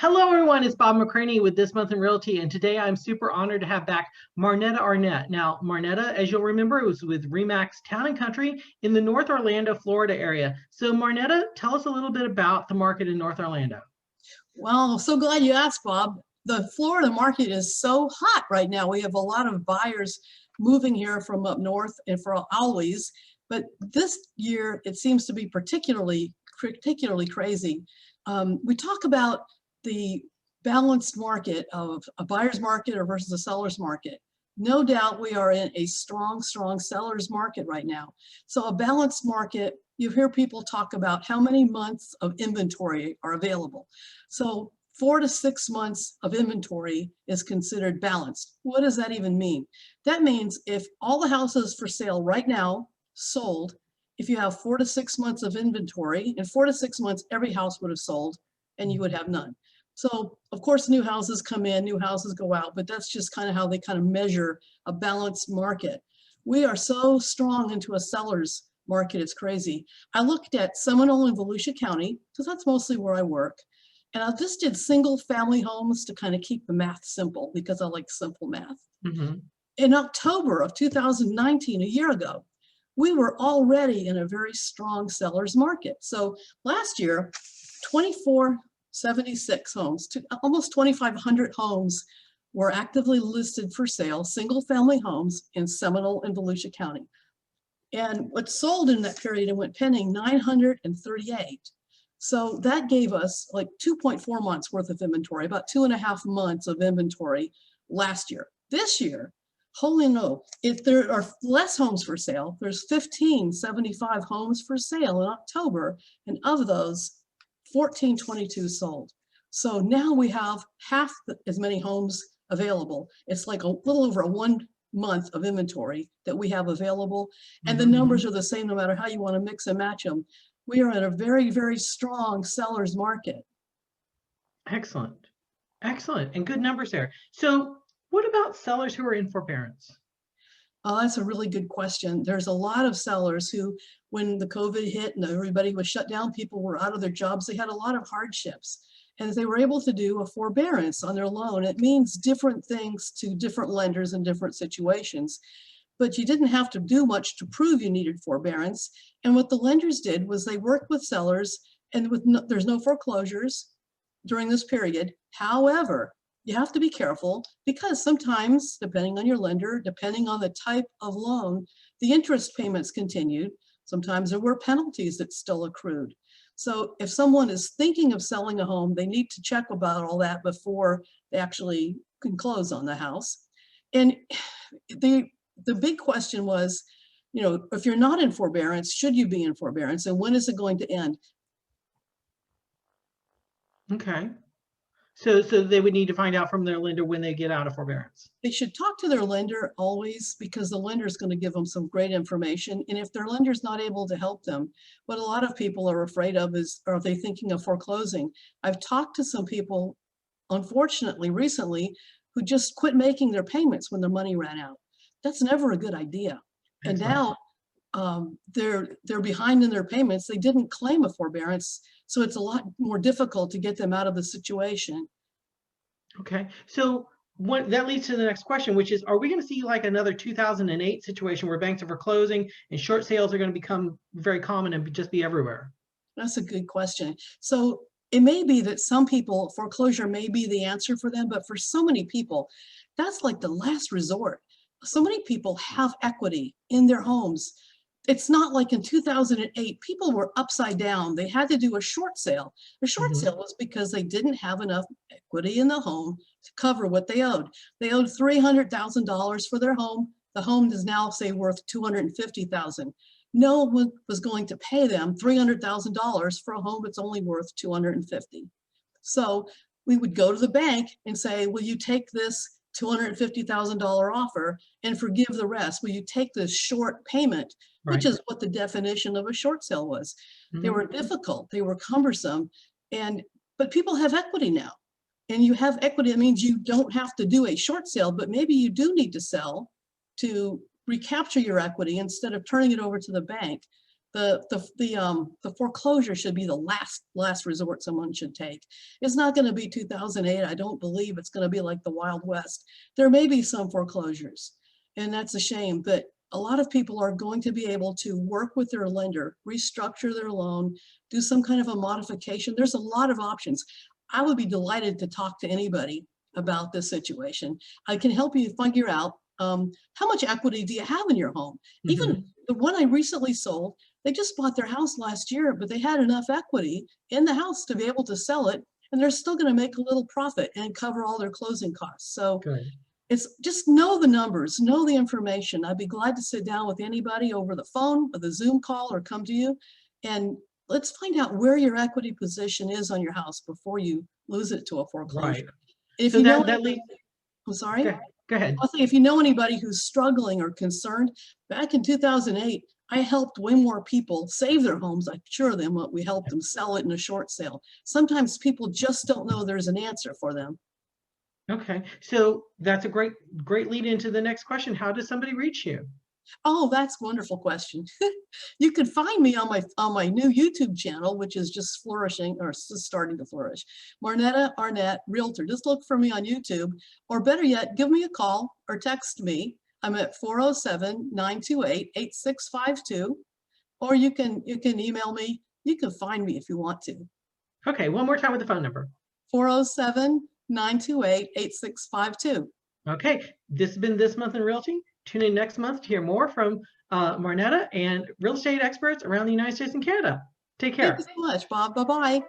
Hello, everyone. It's Bob McCraney with This Month in Realty, and today I'm super honored to have back Marnetta Arnett. Now, Marnetta, as you'll remember, was with Remax Town & Country in the North Orlando, Florida area. So, Marnetta, tell us a little bit about the market in North Orlando. Well, so glad you asked, Bob. The Florida market is so hot right now. We have a lot of buyers moving here from up north and for always, but this year it seems to be particularly crazy. We talk about the balanced market of a buyer's market or versus a seller's market. No doubt we are in a strong seller's market right now. So a balanced market, you hear people talk about how many months of inventory are available. So 4 to 6 months of inventory is considered balanced. What does that even mean? That means if all the houses for sale right now sold, if you have 4 to 6 months of inventory, in 4 to 6 months, every house would have sold and you would have none. So of course, new houses come in, new houses go out, but that's just kind of how they kind of measure a balanced market. We are so strong into a seller's market, it's crazy. I looked at Seminole and Volusia County, because that's mostly where I work. And I just did single family homes to kind of keep the math simple because I like simple math. In October of 2019, a year ago, we were already in a very strong seller's market. So last year, 2,476 homes, almost 2,500 homes were actively listed for sale, single family homes in Seminole and Volusia County. And what sold in that period and went pending, 938. So that gave us like 2.4 months worth of inventory, about 2.5 months of inventory last year. This year, holy no, if there are less homes for sale, there's 1,575 homes for sale in October, and of those, 1,422 sold. So now we have half as many homes available. It's like a little over 1 month of inventory that we have available. And the numbers are the same no matter how you want to mix and match them. We are in a very strong seller's market. Excellent. Excellent. And good numbers there. So what about sellers who are in forbearance? Oh, that's a really good question. There's a lot of sellers who, when the COVID hit and everybody was shut down, people were out of their jobs, they had a lot of hardships. And they were able to do a forbearance on their loan. It means different things to different lenders in different situations. But you didn't have to do much to prove you needed forbearance. And what the lenders did was they worked with sellers, and there's no foreclosures during this period. However, you have to be careful because sometimes, depending on your lender, depending on the type of loan, the interest payments continued. Sometimes there were penalties that still accrued. So if someone is thinking of selling a home, they need to check about all that before they actually can close on the house. And the big question was, you know, if you're not in forbearance, should you be in forbearance, and when is it going to end? Okay. So they would need to find out from their lender when they get out of forbearance. They should talk to their lender always, because the lender is going to give them some great information. And if their lender is not able to help them, what a lot of people are afraid of is, are they thinking of foreclosing? I've talked to some people, unfortunately, recently, who just quit making their payments when their money ran out. That's never a good idea. Excellent. And now they're behind in their payments. They didn't claim a forbearance, so it's a lot more difficult to get them out of the situation. Okay, so that leads to the next question, which is, are we going to see like another 2008 situation where banks are foreclosing and short sales are going to become very common and just be everywhere? That's a good question. So it may be that some people, foreclosure may be the answer for them, but for so many people, that's like the last resort. So many people have equity in their homes. It's not like in 2008, people were upside down. They had to do a short sale. A short sale was because they didn't have enough equity in the home to cover what they owed. They owed $300,000 for their home. The home is now, say, worth $250,000. No one was going to pay them $300,000 for a home that's only worth $250,000. So we would go to the bank and say, will you take this $250,000 offer and forgive the rest? Will you take this short payment, which is what the definition of a short sale was? They were difficult, they were cumbersome, but people have equity now. And you have equity, it means you don't have to do a short sale, but maybe you do need to sell to recapture your equity instead of turning it over to the bank. The foreclosure should be the last resort someone should take. It's not going to be 2008. I don't believe it's going to be like the Wild West. There may be some foreclosures, and that's a shame, but a lot of people are going to be able to work with their lender, restructure their loan, do some kind of a modification. There's a lot of options. I would be delighted to talk to anybody about this situation. I can help you figure out how much equity do you have in your home. Even the one I recently sold, they just bought their house last year, but they had enough equity in the house to be able to sell it, and they're still going to make a little profit and cover all their closing costs. So Good. it's just know the numbers, know the information. I'd be glad to sit down with anybody over the phone, with a Zoom call, or come to you, and let's find out where your equity position is on your house before you lose it to a foreclosure. Right. If So you know, that leads. I'm sorry. Go ahead. I'll say, if you know anybody who's struggling or concerned, back in 2008, I helped way more people save their homes, I'm sure, than what we helped them sell it in a short sale. Sometimes people just don't know there's an answer for them. Okay, so that's a great lead into the next question. How does somebody reach you? Oh, that's a wonderful question. You can find me on my new YouTube channel, which is just flourishing, or just starting to flourish. Marnetta Arnett, Realtor. Just look for me on YouTube, or better yet, give me a call or text me. I'm at 407-928-8652, or you can email me. You can find me if you want to. Okay, one more time with the phone number. 407-928-8652. Okay, this has been This Month in Realty. Tune in next month to hear more from Marnetta and real estate experts around the United States and Canada. Take care. Thank you so much, Bob. Bye-bye.